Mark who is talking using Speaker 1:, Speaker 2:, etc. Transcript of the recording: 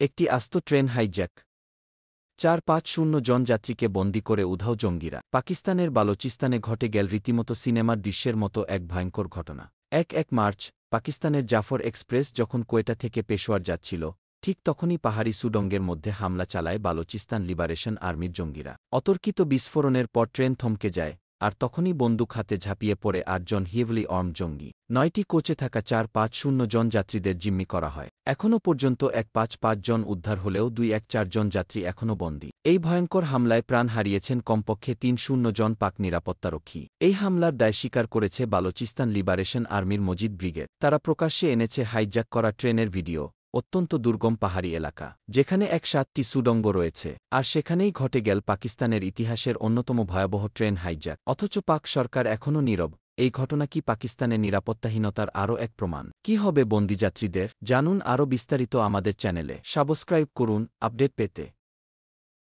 Speaker 1: একটি আস্ত train hijack, ৪-৫-০ জন যাত্রীকে বন্দী করে উধাও জঙ্গিরা। পাকিস্তানের বালোচিস্তানে ঘটে গেল রীতিমতো সিনেমার দৃশ্যের মতো এক ভয়ঙ্কর ঘটনা। ১ মার্চ পাকিস্তানের জাফর এক্সপ্রেস যখন কোয়েটা থেকে পেশোয়ার যাচ্ছিল, ঠিক তখনই পাহাড়ি সুডঙ্গের মধ্যে হামলা চালায় বালোচিস্তান লিবারেশন আর্মির জঙ্গিরা। অতর্কিত বিস্ফোরণের পর ট্রেন থমকে যায়, আর তখনই বন্দুক হাতে ঝাঁপিয়ে পড়ে ৮ জন হিভলি আর্মড জঙ্গি। ৯টি কোচে থাকা ৪-৫-০ জন যাত্রীদের জিম্মি করা হয়। এখনও পর্যন্ত ১-৫-৫ জন উদ্ধার হলেও ২-১-৪ জন যাত্রী এখনও বন্দী। এই ভয়ঙ্কর হামলায় প্রাণ হারিয়েছেন কমপক্ষে ৩০ জন পাক নিরাপত্তারক্ষী। এই হামলার দায় স্বীকার করেছে বালোচিস্তান লিবারেশন আর্মির মজিদ ব্রিগেড। তারা প্রকাশ্যে এনেছে হাইজ্যাক করা ট্রেনের ভিডিও। অত্যন্ত দুর্গম পাহাড়ি এলাকা, যেখানে ১-৭টি সুড়ঙ্গ রয়েছে, আর সেখানেই ঘটে গেল পাকিস্তানের ইতিহাসের অন্যতম ভয়াবহ ট্রেন হাইজ্যাক। অথচ পাক সরকার এখনও নীরব। এই ঘটনা কি পাকিস্তানের নিরাপত্তাহীনতার আরও এক প্রমাণ? কি হবে বন্দিযাত্রীদের? জানুন আরও বিস্তারিত আমাদের চ্যানেলে। সাবস্ক্রাইব করুন আপডেট পেতে।